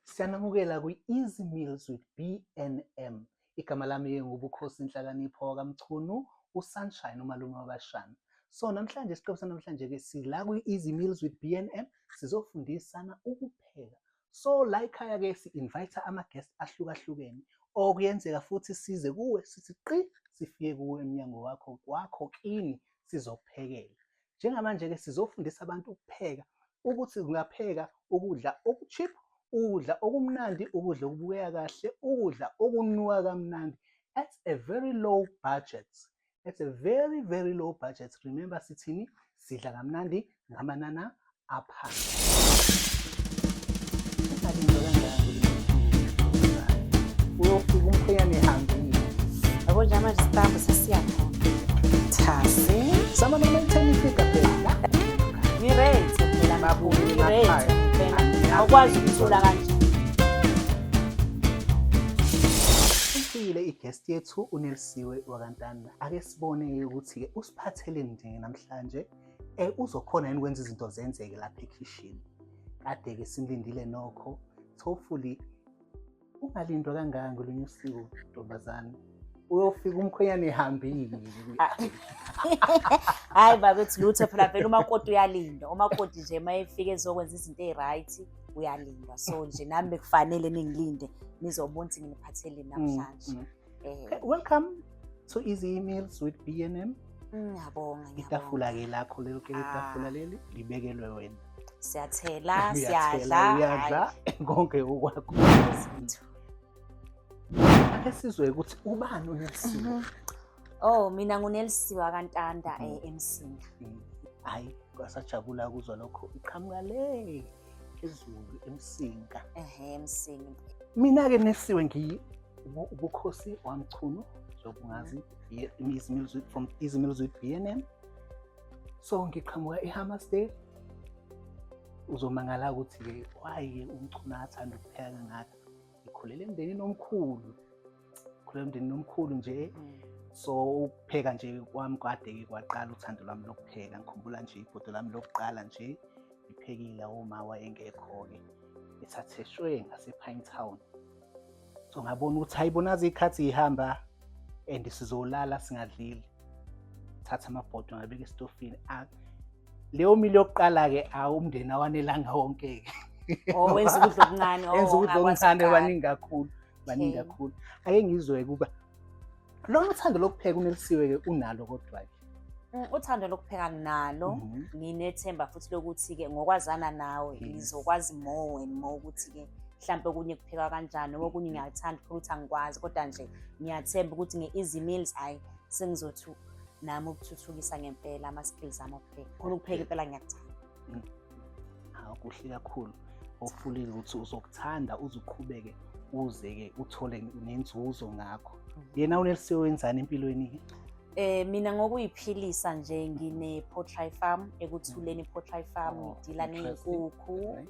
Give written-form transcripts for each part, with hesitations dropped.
Siyanamukela kwi-Easy Meals with B&M. Igama lami ngubukhosi Inhlakanipho kaMchunu, uSunshine umalume wabashana. So namhlanje isiqephu sanamhlanje-ke sila kwi-Easy Meals with B&M sizofundisana ukupheka. So la ekhaya-ke si-invite ama-guest ahlukahlukene. Okuyenzeka futhi size kuwe sithi qi sifike kuwe emnyango wakho kini sizokuphekela. Njengamanje-ke sizofundisa abantu ukupheka ukuthi ungapheka ukudla oku-cheap, ukudla okumnandi, ukudla okubukeka kahle, ukudla okunuka kamnandi at a very low budget. At a very, very low budget. Remember sithini? Sidla kamnandi ngamanana aphansi. Uyofika umkhwenyane ehambile. Yabo nje manje sitambo sesiyakhona. Thasi. Sama noma itheni ifika phela. Ngi-ready phela babu. Ngi-ready. Awukwazi ukuthula kanje. Ufile i-guest yethu uNelisiwe wakwaNtanda. Ake sibone ukuthi-ke usiphathele njani namhlanje. Uzokhona yini ukwenza izinto zenzeke lapha ekhishini. Kade-ke simlindile nokho. Hopefully ungalindwa kangaka ngolunye usuku ntombazane. Uyofika umkhwenyane ehambile. Hayi babethi lutho phela vele umakoti uyalindwa. Umakoti nje mayefika ezokwenza izinto eziright uyalindwa. So nje nami bekufanele ningilinde nizobona ukuthi nginiphathele namhlanje. Welcome to Easy Meals with B&M. Ngiyabonga. Itafula-ke lakho lelo ke itafula leli libekelwe wena. Siyathela, siyadla, uyadla konke okwakho. Ake sizwe ukuthi ubani uNelisiwe. Oh, mina nguNelisiwe wakwaNtanda eMsinga. Hayi, kwasajabula kuzwa lokho. Iqhamuka le ezulu eMsinga. eMsinga. Mina-ke Nelisiwe ubukhosi wamchunu zobungazi from Easy Meals with B&M. So ngiqhamuka eHammersdale. Uzomangala ukuthi-ke why umchunu athanda ukupheka kangaka. Ngikhulele emndenini omkhulu. Nje. So ukupheka nje kwami kade-ke kwaqala uthando lwami lokupheka. Ngikhumbula nje ibhodo lami lokuqala nje ngiphekile oma wayengekho-ke. Ethatheshwe ngasePinetown. So ngabona ukuthi hayibona izikhathi zihamba and sizolala singadlile. Thatha amabhodo ngabeka estofini. Leyo mili yokuqala-ke umndeni awanelanga wonke-ke. Wenza ukudla okuncane. Wenza ukudla okuncane baningi kakhulu. Ake ngizwe kuba lona uthando lokupheka uNelisiwe-ke unalo kodwa-ke. Uthando lokupheka nalo. Nginethemba futhi lokuthi-ke ngokwazana nawe ngizokwazi more and more ukuthi-ke mhlawumbe okunye kupheka kanjani okunye ngiyathanda ukuthi angikwazi kodwa nje ngiyathemba ukuthi nge-Easy Meals hayi sengizothi nami ukuthuthukisa ngempela ama-skills ami okupheka. Khona ukupheka impela ngiyakuthanda. Kuhle kakhulu. Ofulile ukuthi uzokuthanda uzuqhubeke uze-ke uthole nenzuzo ngakho. Yena uNelisiwe wenzani empilweni? Mina ngokuyiphilisa nje ngine-poultry farm ekuthuleni i-poultry farm ngidila ney'nkukhu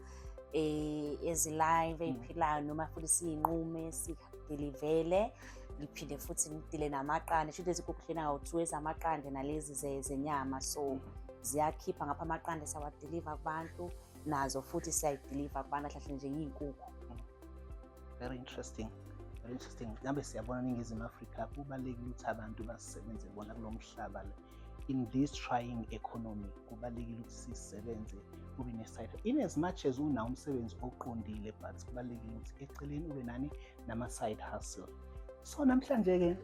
ezilive ey'philayo noma futhi siyinqume sidilivele ngiphinde futhi ngidile namaqanda. Shuthi lezi nkukhu hlena ngawu-2 ezamaqanda nalezi zenyama. So ziyakhipha ngapha amaqanda siyawadiliva kubantu nazo futhi siyayidiliva kubantu ahlahle nje iy'nkukhu. Very interesting. Ngabe siyabona Ningizimu Afrika kubalulekile ukuthi abantu basebenze bona kulo mhlaba le. In this trying economy kubalulekile ukuthi sisebenze ube ne-side. In as much as unawo umsebenzi oqondile but kubalulekile ukuthi eceleni ube nani nama-side hustle. So namhlanje-ke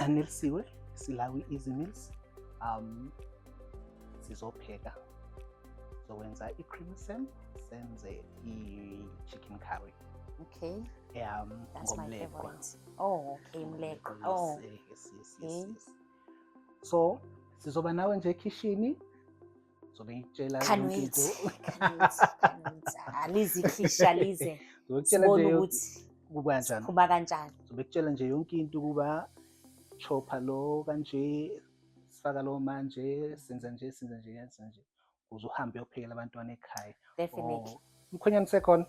Nelisiwe sila kwi-Easy Meals. Sizopheka. Sizokwenza i-cream sam, senze i-chicken curry. Okay. That's my favorite. Oh, okay, mlekwa. Oh. Yes. So, sizoba nawe nje ekishini. Zobe ngitshela into. Alizikhisha lize. Sibona ukuthi kuba kanjani. Zobe ngitshela nje yonke into kuba chopper lo kanje, sifaka lo manje, senza nje. Uzuhambe uyophekela abantwana ekhaya. Definitely. Umkhwenyane sekhona.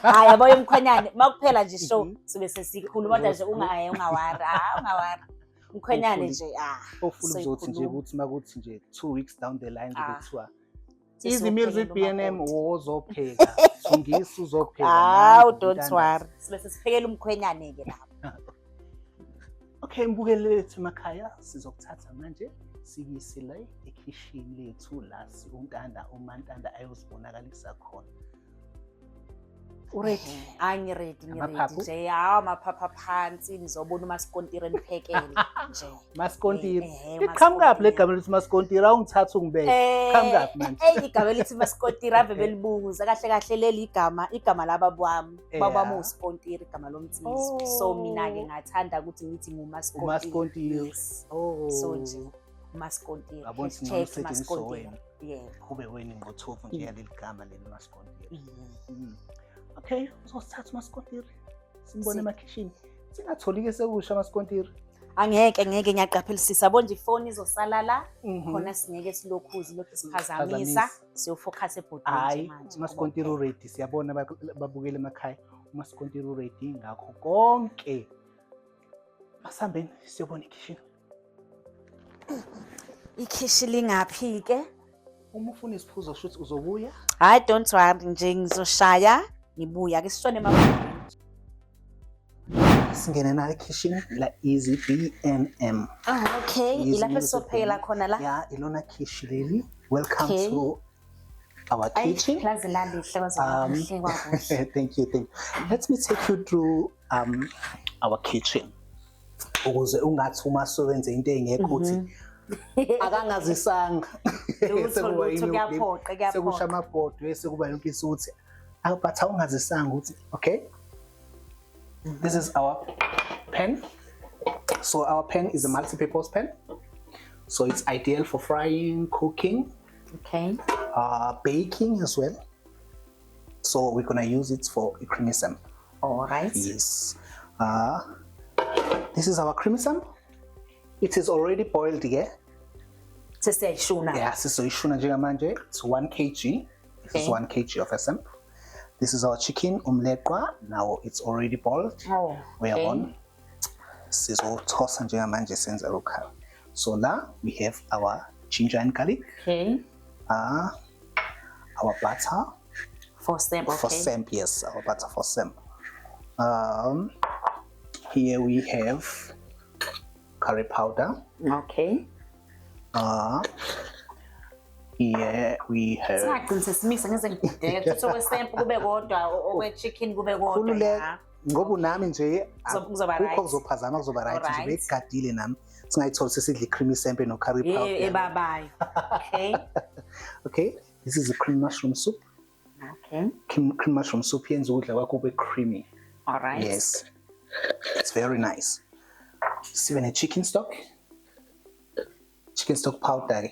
Hayi yabo umkhwenyane makuphela nje show sibe sesikhuluma kodwa nje ungawari. Umkhwenyane nje hopefully uzothi nje ukuthi makuthi nje 2 weeks down the line kuthiwa izimilo ze-B&M wozopheka sungisa uzopheka Hawu, nangu don't umntandazi. worry. Sibe sesiphekela umkhwenyane-ke lapho. Okay, mbukeli lethu emakhaya sizokuthatha manje sikuyise la ekhishini lethu la umantanda ayozibonakalisa khona. Uready? Angiredi Amaphaphu? nje. Hawu, amaphapha phansi nizobona umasikontiri niphekele nje. Masikontiri. Ehhe, Iqhamukaphi le gama lithi masikontiri awungithatha ungibeke. Iqhamukaphi manje? Igama elithi masikontiri ave belibuza kahle kahle leli igama lababa wami. Baba wami uSikontiri igama lomtsizwa. So mina-ke ngathanda ukuthi ngithi ngumasikontiri. Umasikontiri. Yes. Oh. So nje umasikontiri. Yabona ukuthi Hashtag usetshenziswa umasikontiri. wena. Yebo. Kube wena ingqothofu nje yaleli gama leli masikontiri. Mhm. Okay, uzosithatha umasikontiri. Simbone emakhishini. Singatholi-ke sekusha amasikontiri. Angeke ngiyaqaphelisisa yabo nje ifoni izosala la khona singeke silokhuzi lokhu siphazamisa siyofocus ebhodini Hayi, manje. umasikontiri uready siyabona babukele emakhaya. Umasikontiri uready ngakho konke. Asambeni siyobona ikhichini. Ikhishi lingaphi ke? Uma ufuna isiphuzo shothi uzobuya. Hayi, don't worry nje ngizoshaya ngibuya ke sishone mama. Singene na ekhichini la Easy B&M. Okay, ilapho sophela khona la. Yeah, ilona khishi leli. Welcome Okay. to our kitchen. Plaza la lihle kwaZulu kwakuhle. Thank you. Let me take you through our kitchen. Ukuze ungathi uma sowenze into engekho uthi akangazisanga. Kuyaphoqa. Sekusha amabhodo bese kuba yonke isuthi. But awungazisanga uthi okay. This is our pan. So our pan is a multi-purpose pan. So it's ideal for frying, cooking, Okay. baking as well. So we're gonna use it for a creamy samp. All right. Yes. This is our creamy samp. It is already boiled here. Sesiyashuna. Yeah, so it's 1 kg. This is 1 kg of a samp. This is our chicken umleqwa. Now it's already boiled. Oh. We are on. Sizothosa njengamanje senza lokho. So now we have our ginger and garlic. Okay. Our butter For sample. for samp. Yes, our butter for samp. Here we have curry powder. Okay. Here we have Singagcini sesimisa ngeze ngidedeka futhi okwesempu kube kodwa okwe-chicken kube kodwa. khululeka ya. ngoba unami nje Kuzoba right. kukho kuzophazama kuzoba right nje Alright. begadile nami singayitholi sesidla creamy samp no curry powder. Ebabayo. Okay. Okay, this is a cream mushroom soup. Okay. Cream mushroom soup yenza ukudla kwakho kube creamy. All right. Yes, it's very nice. Sibe ne chicken stock powder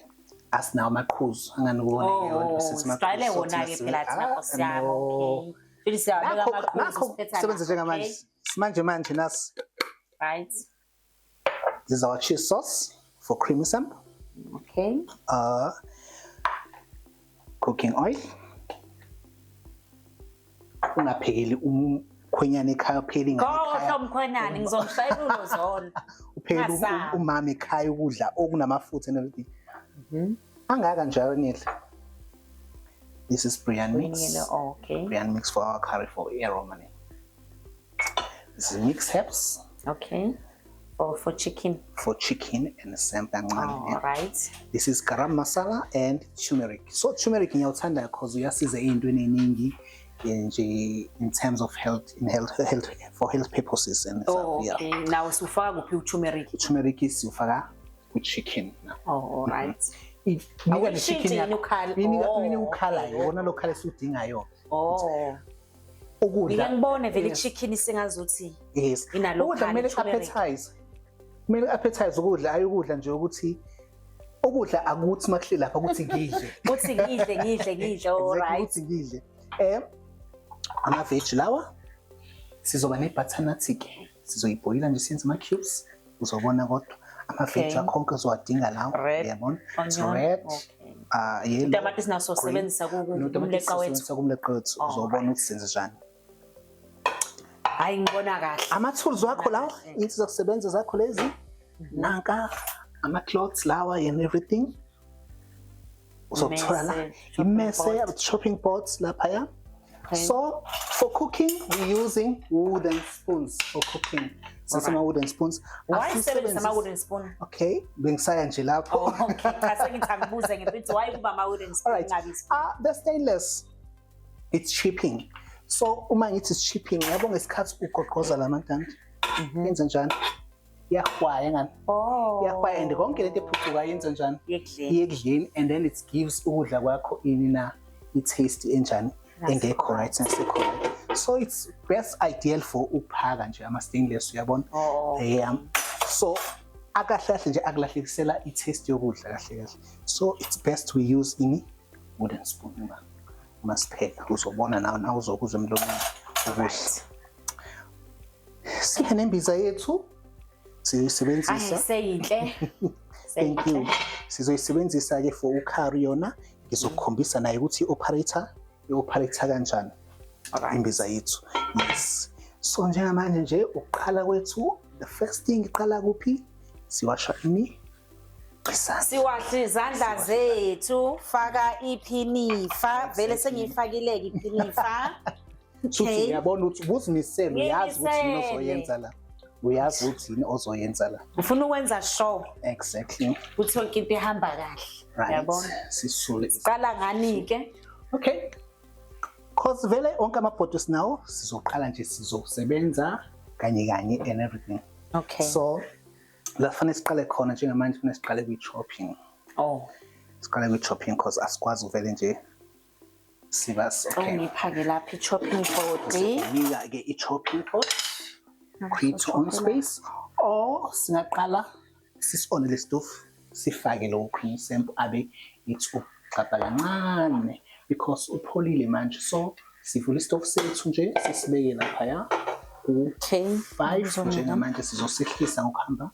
asinawo amaqhuzu anganibona Oh, sijwayele wona-ke phela thina Nkosi yami. Okay. Futhi siyabeka amaqhuzu siphetha sebenza njengamanje okay. manje nasi. Right. This is our cheese sauce for creamy samp. Okay. Cooking oil. Ungaphekeli umkhwenyana ekhaya uphekeli ingane Kodwa ekhaya. umkhwenane ngizomshayela ulozona. Uphekeli Ngasaba. umama ekhaya ukudla okunamafutha and everything. Angaka njalo nile. This is biryani mix. Okay. Biryani mix for our curry for aroma. This is mixed herbs Okay. For chicken. for chicken and samp kancane. All right. This is garam masala and turmeric. So turmeric ngiyawuthanda because uyasiza ezintweni eziningi nje in terms of health for health purposes and Oh, yeah. okay. Now sufaka kuphi uturmeric? Turmeric siyufaka with chicken. Oh, all right. Inika ne chicken yakho. ukhala. Inika ukhala yona lo khala esudingayo. Oh. Ukudla. Ngiyangibona vele Yes. chicken singazuthi Yes. inalo Ukudla kumele appetize. Kumele appetize ukudla ayi ukudla nje ukuthi ukudla akuthi makuhle lapha ukuthi ngidle. uthi ngidle all right. Ukuthi ngidle. Ama-veg lawa sizoba ne-butternut ke sizoyiboyila nje siyenze ama-cubes uzobona kodwa ama-veg Okay. akho onke uzowadinga lawa Red, yabona it's onion, red okay. yellow Utamati sinaso green. sebenzisa kumleqa wethu. Usebenzisa kumleqa wethu uzobona ukuthi senze njani. Hayi ngibona kahle. Ama-tools wakho lawa into zokusebenza zakho lezi nanka ama-cloths lawa and everything uzothola la imese chopping boards lapha. So for cooking we're using wooden spoons for cooking. Sesama wooden spoons. Why sebenzisa ama wooden spoon? Okay, bengisaya nje lapho. Oh, okay. Kase ngithi akubuze ngithi why kuba ama wooden spoon ngabi spoon? The stainless, it's chipping. So uma ngithi it's chipping, yabo ngesikhathi ugoqoza lamantanda. Yenza njani? Iyahwaya ngani? Iyahwaya and konke lento ephuphuka yenza njani? Iyekudleni and then it gives ukudla kwakho inina i-taste enjani engekho right nesekho right. So it's best ideal for ukuphaka nje ama stainless uyabona. So akahlahle nje akulahlekisela i-taste yokudla kahle kahle. So it's best we use ini wooden spoon uma sipheka uzobona nawe uzokuzwa emlomeni ukudla. Sibe nembiza yethu siyisebenzisa. Seyinhle. Thank you. Sizoyisebenzisa ke for ukhari yona ngizokukhombisa naye ukuthi i-operator kanjani imbiza yethu. Yes. So njengamanje nje ukuqala kwethu the first thing iqala kuphi? Siwasha ini. Siwasha izandla zethu, faka iphinifa, vele sengifakile iphinifa. Okay. Uyabona ukuthi ubuzimisele uyazi ukuthi yini ozoyenza la. Uyazi ukuthi yini ozoyenza la. Ufuna ukwenza show. Exactly. Ukuthi wonke into ihamba kahle. Uyabona? Sisule. Qala ngani ke? Okay. Cause vele onke ama-bottle nawo sizoqala nje sizosebenza kanye and everything. Okay. So la fanele siqale khona njengamanje fanele siqale kwi-chopping. Siqale kwi-chopping cause asikwazi uvele nje sibas. Okay. Ngiphake lapha i-chopping board. Nika ke i-chopping board. Create on space or singaqala sisone le stove sifake lo cream sample abe ithi uqapha kancane because upholile manje. So sivula i-stove sethu nje sisibeke lapha ya ku-5 njengamanje sizosihlisa ngokuhamba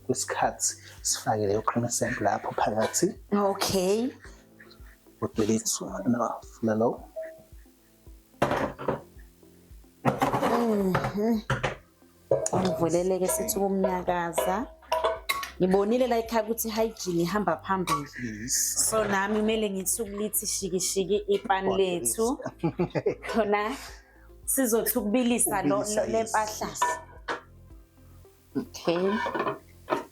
kwesikhathi sifake leyo cream sample lapho phakathi. Okay. Let's low. Ngivuleleke sithi kumnyakaza. Ngibonile la ekhaya ukuthi hygiene ihamba phambili. So nami kumele ngithi ukulithi shikishiki ipani lethu. Khona sizothi ukubilisa lo lempahla. Okay.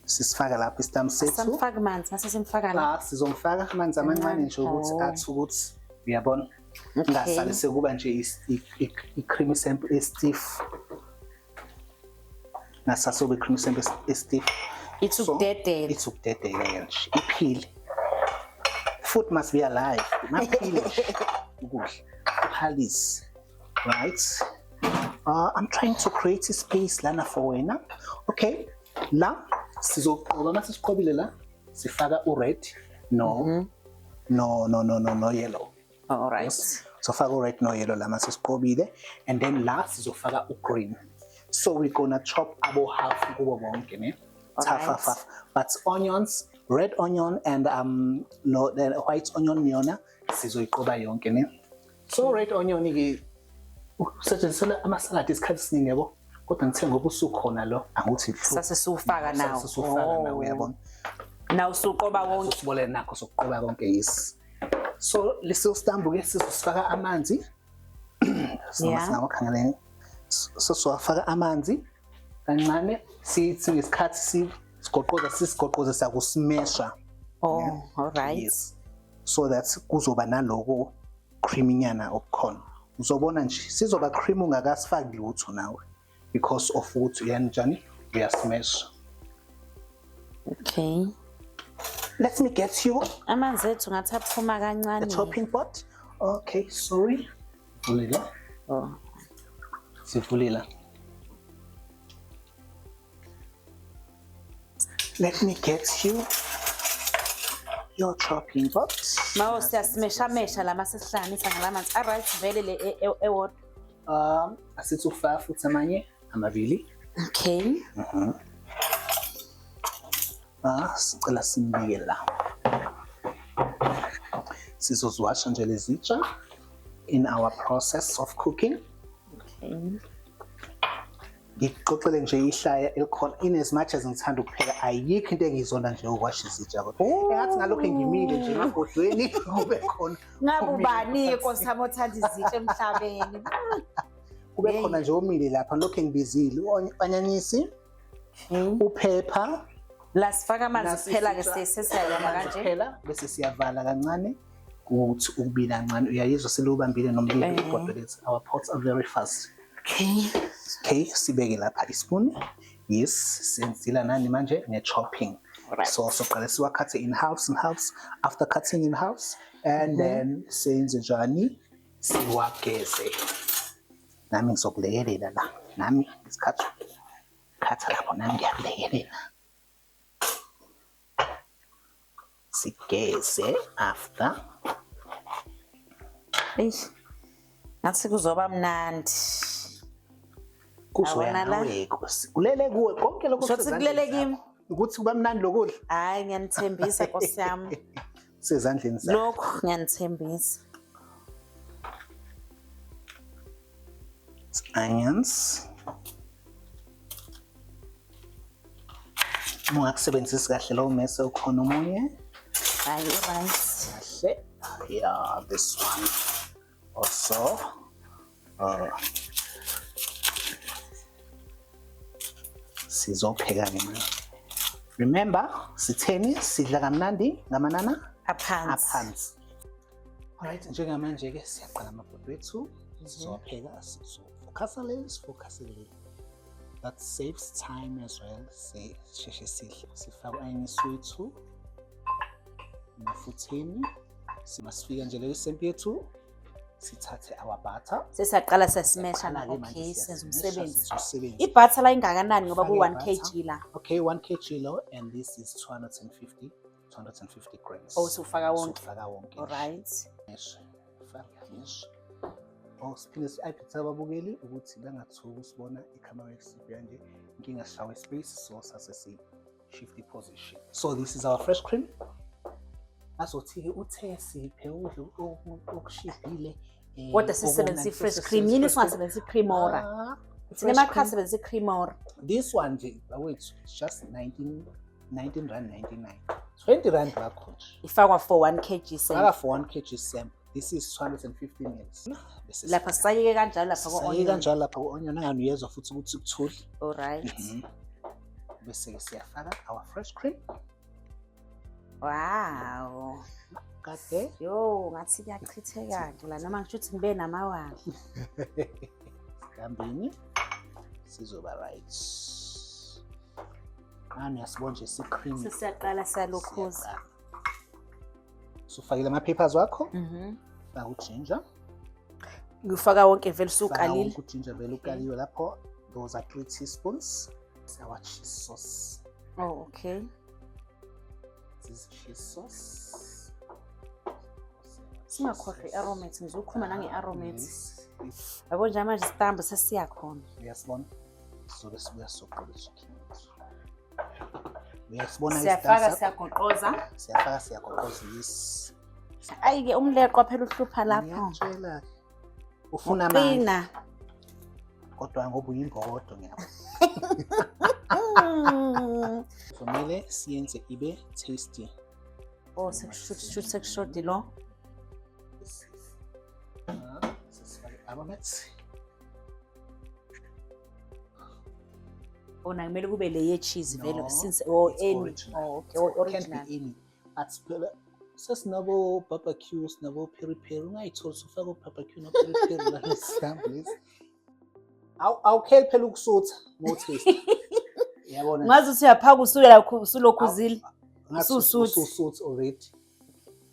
Sisifaka lapha istamp sethu. Samfaka amanzi, mase simfaka la. Sizomfaka amanzi amancane nje ukuthi athi ukuthi uyabona. Ngasale sekuba nje i-cream sample stiff. Nasasobe cream sample stiff. It's ukudedela. It's ukudedela nje. Iphile. Food must be alive. Maphile ukudla. Palace. Right? I'm trying to create a space lana for wena. Okay. La sizoqoba mase siqobile la sifaka u-red no yellow. All right. So faka u-red no yellow la mase siqobile and then la sizofaka u-green. So we're gonna chop abo half kubo bonke ne. Half. But onions, red onion and the white onion yona sizoyiqoba yonke ne. So red onion ke usetshenziswa ama-salad isikhathi esiningi yabo. Kodwa ngithe ngoba usukhona lo angithi sasifaka nawo. Sasifaka nawo uyabona. Naw usuqoba wonke. Sibole nakho sokuqoba konke yes. So leso stambu ke sizosifaka amanzi. Singawo khangela. So siwafaka amanzi kancane sithi ngesikhathi sisigoqoza sakusmesha. All right. Yes. So that kuzoba naloko creamy nyana okukhona. Uzobona nje sizoba cream ungakasifaki lutho nawe. Because of what we are smash. Okay. Let me get you amanzi ethu ngathi aphuma kancane. The chopping pot. Okay, sorry. Vulila. Sivulila. Let me get you your chopping pot. Mawo siyasimesha la masihlanganisa ngalamanzi. Alright, vele le ewod. Asithi ufaka futhi amanye amabili. Okay. Sicela simbike la. Sizozwasha nje lezitsha in our process of cooking. Okay. ngikuxoxele nje ihlaya elikhona in as much as ngithanda ukupheka ayikho into engizonda nje ukwasha izitsha kodwa engathi ngalokho ngimile nje emabhodweni kube khona ngabe ubani inkosi yami othanda izitsha emhlabeni kube khona nje omile lapha lokho engibizile u-anyanyisi uphepha la sifaka amanzi siphela ke sesiyayama kanje phela bese siyavala kancane ukuthi ukubila kancane uyayizwa selubambile nomlilo kodwa let's our pots are very fast. Okay, sibeke lapha ispoon. Yes, senzila nani manje chopping. So soqale siwakhathe in halves. After cutting in halves and then senze njani siwageze. Nami ngizokulekelela la. Nami isikhatha lapho nami ngiyakulekelela. Sigeze after. Ngathi kuzoba mnandi. Kulele kuwe konke lokho kulele kimi ukuthi kuba mnandi lokudla hayi ngiyanithembisa Nkosi yami sezandleni zakho lokho ngiyanithembisa onions ungakusebenzisi kahle lo mese ukhona omunye hayi rice kahle yeah this one also sizopheka ke manje. Remember sitheni sidla kamnandi ngamanana aphansi. Alright njengamanje ke siyaqala amabhodwe ethu sizopheka sizofocus le. That saves time as well. Sisheshe sidle sifaka anyanyisi wethu mafutheni simasifika nje le sempi yethu sithathe our butter sesiyaqala sesimesha na okay senza umsebenzi ibutter la ingakanani ngoba ku 1 kg la okay 1 kg lo and this is 250 grams oh ufaka wonke all right siphinde si-iphetha ababukeli ukuthi bengathuki usibona i-camera exibya nje inkinga sishawe space so sase si-shift position. So this is our fresh cream. Azothi-ke uthe siphe udlu okushibhile kodwa sisebenzisa i-fresh cream yini singasebenzisa i-Cremora thina emakhaya sisebenzisa i-Cremora. This one nje bawethu just 19.99 20 rand lakho nje ifakwa for 1 kg sample ifakwa for 1 kg sample. This is 250 ml. Lapha sayike kanjalo lapha ko onion. Sayike kanjalo lapha ko onion angani uyezwa futhi ukuthi ukuthuli. All right. Bese ke siyafaka our fresh cream. Wow. Kade. Yo, ngathi kuyachitheka nje la noma ngisho ukuthi ngibe namawala. Kambini sizoba right. Nani yasibona nje si cream. Sesiyaqala salokhuza. Sufakile ama peppers wakho. Faka uginger. Ngifaka wonke vele sukalile. Faka uginger vele ukaliwe lapho. Those are 3 teaspoons. Our cheese sauce. Oh, okay. This is cheese sauce. Singakhohlwa i-aromate ngizokhuluma nange-aromate. Yabo nje manje isitambu sesiyakhona. Uyasibona? Sizobe sibuya soqola chicken. Uyasibona siyafaka siyagoqoza. Siyafaka siyagoqoza yes. Ayike umleqwa phela uhlupha lapho. Ngiyatshela. Ufuna amandla. Kodwa ngoba uyingodo ngiyabona. Kumele siyenze ibe tasty. Oh, sekushuthi lo. Sesifake aromate. Ona kumele kube le ye cheese vele since original. Okay, original. Can't be any. At phela sesinabo barbecue sinabo peri peri ungayithola ufaka barbecue no peri peri la isample. Awukheli phela ukusutha no taste. Yabona. Ngazi uthi uyaphaka usuyela usulokhuzile. Ususuthi already.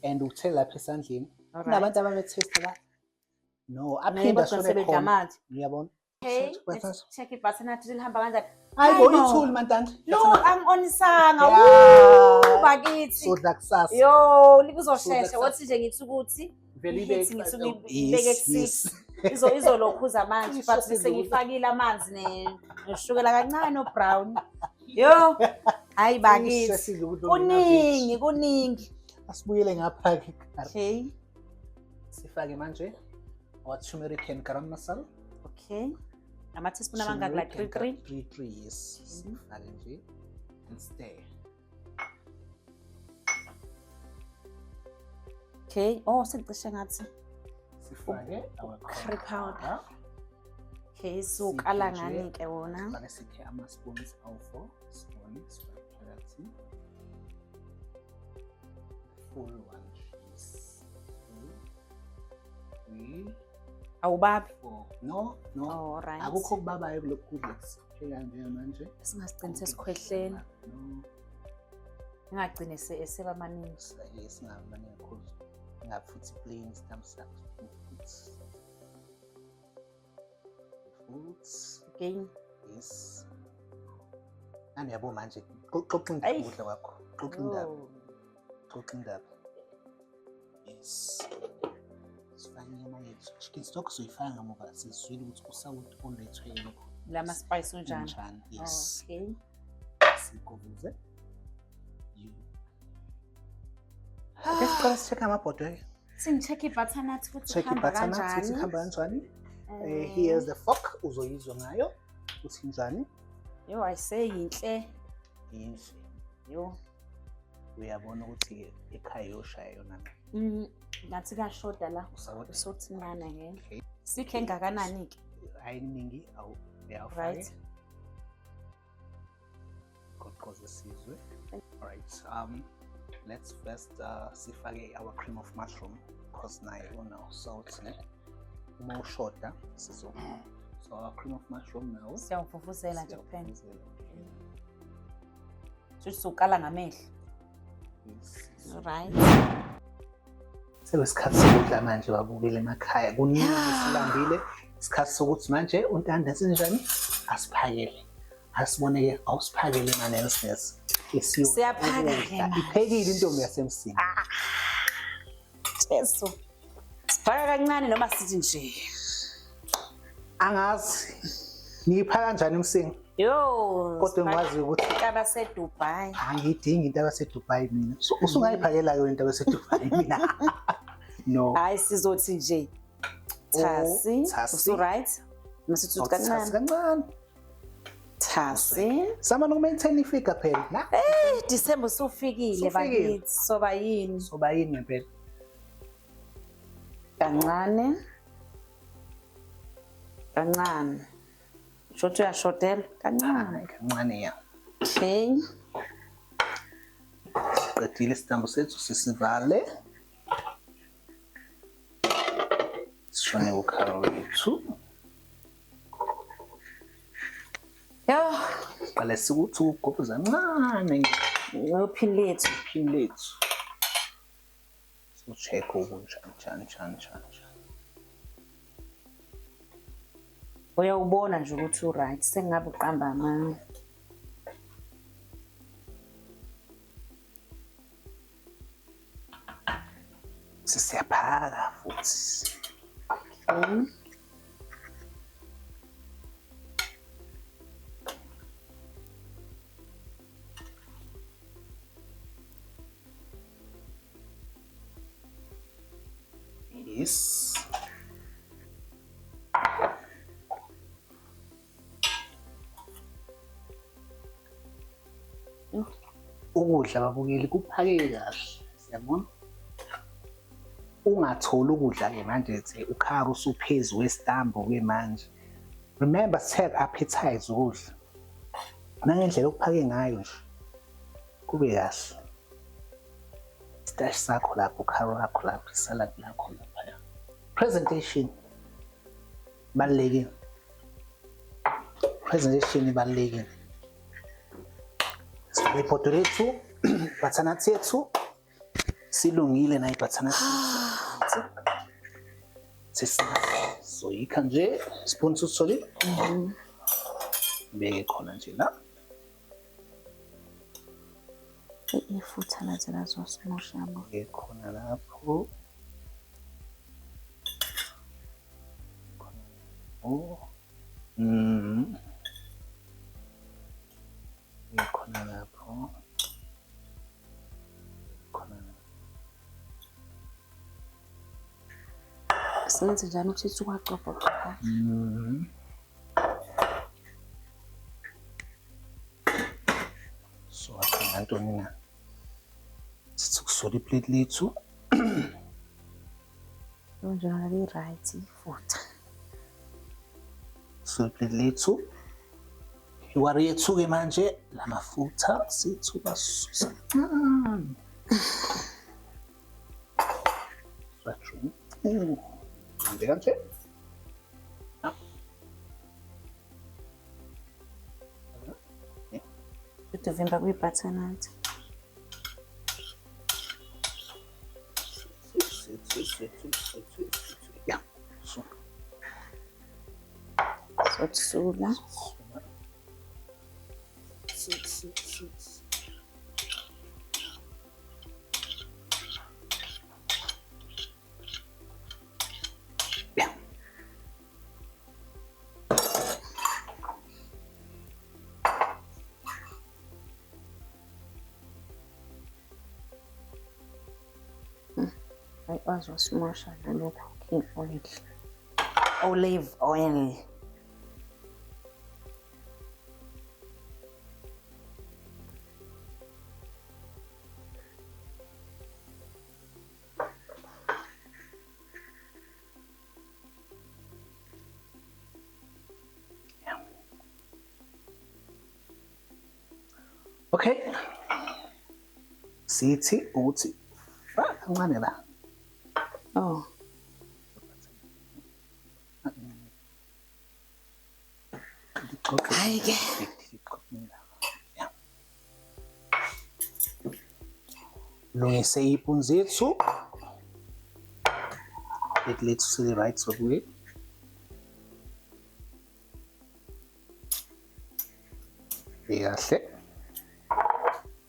And uthela lapha esandleni. Kunabantu abametaste la. No, aphinda shone khona. Ngiyabona. Okay, let's check it button nathi lihamba kanjani. Hayi ithuli mantanda. No, angonisanga. Bakithi. Sodla kusasa. Yo, likuzosheshe wathi nje ngithi ukuthi vele ibeke ku6. Izolokhuza manje but sengifakile amanzi neshukela kancane no brown. Yo, hayi bakithi. Kuningi. Asibuyele ngapha ke. Okay. Sifake manje our turmeric and garam masala. Okay. Ama-teaspoon amangaki la 3 3 yes. Sifake nje and stir. Okay. Oh, sengicishe ngathi Sifake our curry powder. Okay, so kala ngani ke wona. Sifake sikhe ama-spoons awu-4 spoon sifake phakathi. Full one cheese. 2, 3, Awubabi. 4. No. Oh, right. Akukho kubabayo kulokhu kudla kusipheka nje manje. Singasigcini sesikhwehleni. No. Ngagcine eseba amaningi. Singamaningi kakhulu. Ngafuthi plain stamp sakho. Fruits. Again. Yes. Nani yabo manje xoxa indaba ukudla kwakho. Xoxa indaba. Yes. Sifake inyama yethu. Chicken stock soyifaka ngamuva sizwile ukuthi usawuthi ondethweni. Lama spice unjani? Yes. Okay. Sikuvuze. Let's check amabhodwe. Singi-check i-butternut ukuthi Check ihamba i-butternut ihamba kanjani. Here's the fork uzoyizwa ngayo uthi njani. Yo, ayiseyinhle. Yinhle. Yo. Uyabona ukuthi ekhaya yoshaya yona. Ngathi kashoda la. Usothinyana ke. Sikhe engakanani ke? Ayiningi awu uyafaka. Right. Goqoze sizwe. All right. Let's first sifake our cream of mushroom because nayo una salt ne. Uma ushoda sizo. So our cream of mushroom now. Siyawufufuzela nje kuphela. Sisukala ngamehlo. Yes. All right. Sewesikhathi sokudla manje wabukile emakhaya kuningi silambile isikhathi sokuthi manje untanda senjani asiphakele asiboneke awusiphakele manje Nelson siyaphaka ke iphekile intombi yasemsini Jesu siphaka kancane noma sithi nje angazi ngiphaka kanjani emsini yo kodwa ngwazi ukuthi intaba seDubai angidingi intaba seDubai mina usungayiphakela ke intaba seDubai mina no hayi sizothi nje thasi usu right masithi kancane thasi sama no maintain ifika phela na December usufikile bakithi soba yini ngempela kancane shothi uyashodela kancane ya okay qedile isitambu sethu sisivale sishone ukharo wethu yo qale sikuthi ugobhoza kancane ngophini lethu so check ukunjani uyawubona nje ukuthi right sengabe uqamba amanga siyaphaka futhi yes ukudla babukeli kuphakeke kahle siyabona ungatholi ukudla ke manje ethe ukhara usuphezulu wesitambu ke manje remember set appetize ukudla nangendlela okuphake ngayo nje kube kahle stash sakho lapho ukhara wakho lapho salad lakho lapha presentation baleke report lethu butternut yethu silungile na butternut so yikha nje spoon usoli beke khona nje la ifutha lazela zosimosha yabo beke khona lapho khona lapho senze njani ukuthi ukwacopha Antoni na. Sithi ukusula iplate lethu. Njalo li-right ifutha. Sula iplate lethu. Iwari yethu-ke manje lamafutha sethu basusa kancane. Hambe kanje. Uduvimba kwi-butternut. Ya. So. Sokusula. Ya. Bazosmosha nalokhu oil. Olive oil. Okay. Sithi uthi kancane la. Oh. Hayi-ke. Lungise ipuni zethu. Lethu sili-right sokuye. Kahle.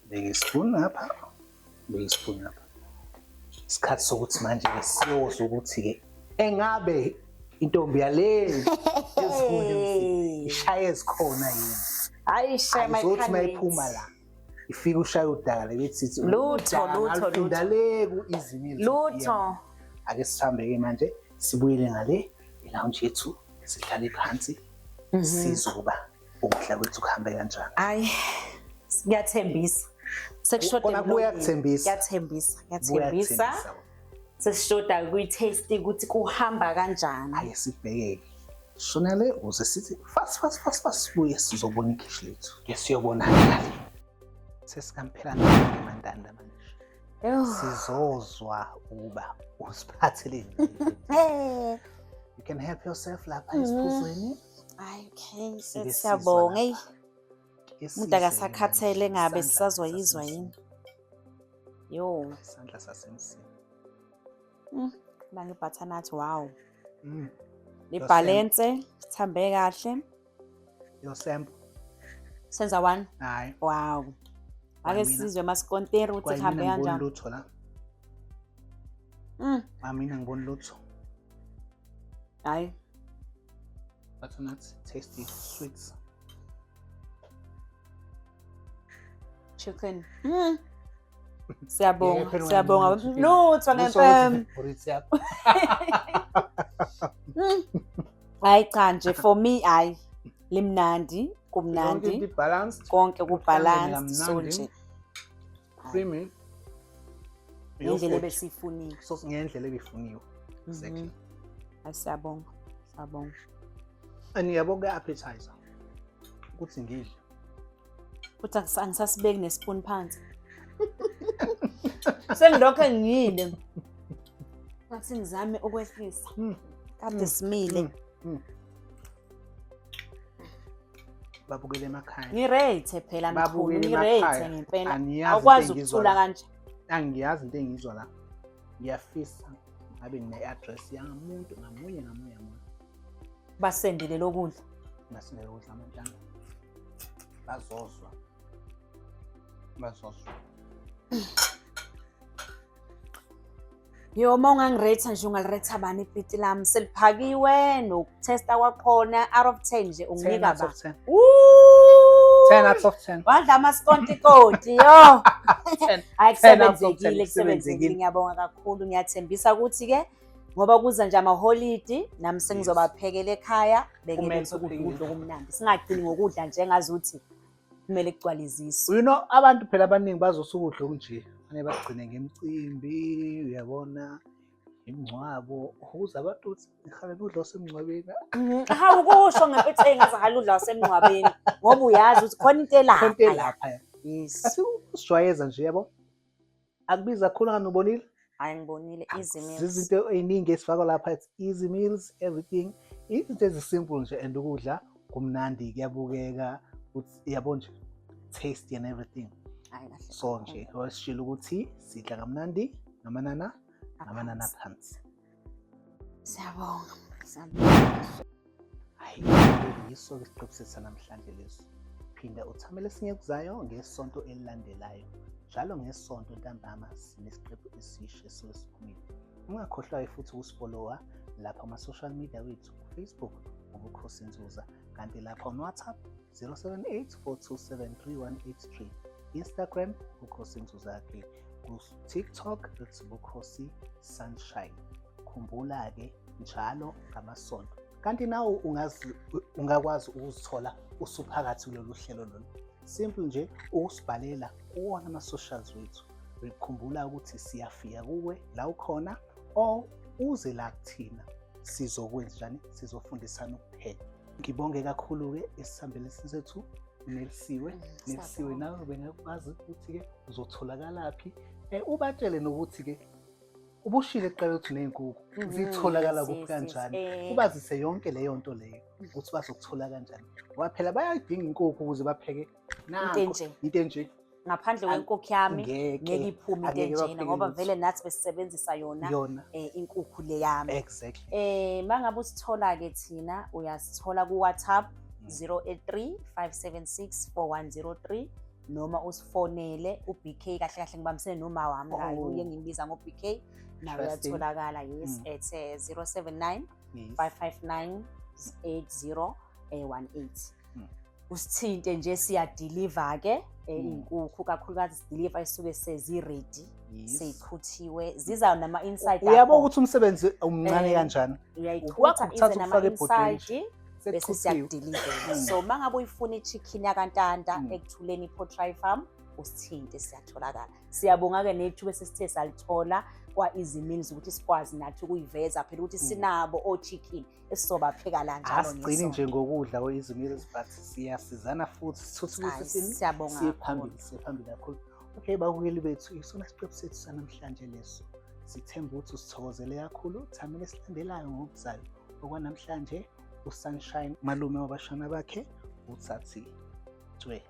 Beka isipuni lapha. Beka isipuni lapha. Isikhathi sokuthi manje-ke siyozwa ukuthi-ke engabe intombi yale esifundeni ishaye ezikhona yini. Hayi shame Ayizothi mayiphuma la ifike ushaya udaka le bethi lutho. le ku-izimili. Lutho. Ake sihambeke manje sibuyele ngale lounge yethu sihlale phansi sizoba ukudla kwethu kuhambe kanjani. Hayi ngiyathembisa. Sekushoda kuyathembisa. Kuyathembisa. Sesishoda kuyi-taste ukuthi kuhamba kanjani. Hayi sibheke shona le uze sithi fast sibuye sizobona ikhishi lethu. Ke siyobona ngale. Sesikamphela namandanda manje. Sizozwa ukuba usiphathele nini. You can help yourself lapha esiphuzweni. Okay, siyabonga. Umuntu akasakhathele ngabe sisazwa yizwa yini. Yo, isandla sasemsini. La ngebutternut wow. Libalance, sithambe kahle. Yo sample. Senza one. Hayi. Wow. Ake sizwe masikonteri ukuthi kuhambe kanjani. Lutho la. Mina ngibona lutho. Hayi. Butternut tasty sweet. Chicken. Siyabonga. Lutho ngempela. Hayi cha nje for me hayi limnandi, kumnandi. Konke kubalance so nje. Creamy. Indlela ebesifuniwe. So ngendlela ebefuniwe. Exactly. Siyabonga. Aniyabonga appetizer. Ukuthi ngidle. Futhi angisasibeki nespoon phansi. Sengilokho ngiyile. Ngathi ngizame ukwehlisa. Kade simile. Babukele emakhaya. Ngirate phela mkhulu, ngirate ngempela. Aniyazi Awukwazi ukuthula kanje. Angiyazi into engizwa la. Ngiyafisa ngabe ngine-address yangamuntu ngamunye. Basendele lokudla. Nasindele ukudla amantanga. Bazozwa. Yo mawungangirate nje ungalirate bani ipiti lami seliphakiwe nokutesta kwakhona out of 10 nje unginika ba. 10 out of 10. Wadla amaskonti kodi yo. 10. Ayisebenzekile ngiyabonga kakhulu ngiyathembisa ukuthi ke ngoba kuza nje ama-holiday nami sengizobaphekela ekhaya bekele ukudla kumnandi singagcini ngokudla nje engazuthi kumele kugcwale izisu. You know, abantu phela abaningi bazosuka udla okunje. Fanele bagcine ngemicimbi, uyabona, imingcwabo. Ukuze abantu ukuthi ngihalela udla wasemngcwabeni. Hawu kusho ngempethu engazahala udla wasemngcwabeni ngoba uyazi ukuthi khona into elapha. Konke lapha. Yes. Asijwayeza nje yabo. Akubiza kakhulu nganubonile. Hayi ngibonile easy meals. Izinto eziningi esifaka lapha, it's easy meals, everything. Izinto ezisimple nje and ukudla kumnandi kuyabukeka, yabo nje tasty and everything. Hayi kahle. So nje wasishilo ukuthi sidla kamnandi namanana phansi. Siyabonga. Hayi yiso isiqephu sethu namhlanje leso. Phinda uthamele esinye kuzayo ngesonto elilandelayo. Njalo ngesonto ntambama sinesiqephu esisha esiphumile. Ungakhohlwa futhi ukusifollowa lapha kuma social media wethu, Facebook Ubukhosi Nzuza, kanti lapha on WhatsApp 0784273183, Instagram Ubukhosi Nzuza ke, ku TikTok Ubukhosi Sunshine. Khumbula ke njalo ngamasonto. Kanti nawe ungakwazi ukuzithola usuphakathi kulolu hlelo lolu. Simple nje usibhalela kuwona ama-socials wethu. Ukukhumbula ukuthi siyafika kuwe la ukhona or uze la kuthina sizokwenza njani, sizofundisana ukupheka. Ngibonge kakhulu ke isihambeli sethu Nelisiwe nawe bengakwazi ukuthi ke uzotholakala laphi. Ubatshele nokuthi ke ubushile eqala ukuthi nezinkukhu zitholakala kuphi kanjani. Ubazise yonke leyo nto leyo ukuthi bazokuthola kanjani. Ngoba phela bayayidinga inkukhu ukuze bapheke into enje. Ngaphandle kwenkukhu yami ngeke iphume into enjena ngoba vele nathi besisebenzisa yona inkukhu le yami. Exactly. Mangabe usithola ke thina uyasithola ku WhatsApp 083 576 4103 noma usifonele uBK kahle kahle ngibambisene noma wami la uye ngimbiza ngoBK nawe uyatholakala yes at 079 559 8018. Usithinte nje siya deliver ke inkukhu kakhulukazi sideliver isuke sezi-ready seyikhuthiwe ziza nama inside. Uyabona ukuthi umsebenzi umncane kanjani. Uyayikhutha ize nama inside bese siyakudeliver. So mangabe uyifuna ichicken yakantanta ekuthuleni iPortray Farm usithinte siyatholakala. Siyabonga ke nethu bese sithe salithola kwa easy meals ukuthi sikwazi nathi ukuyiveza phela ukuthi sinabo o chicken esizobapheka la njalo ngesonto. Asigcini nje ngokudla kwa easy meals but siyasizana futhi sithuthukise siphambili kakhulu. Okay babukeli bethu isona isiqephu sethu sanamhlanje leso. Sithemba ukuthi usithokozele kakhulu. Thamele silandelayo ngokuzayo okwanamhlanje uSunshine malume wabashana bakhe uthathi twe.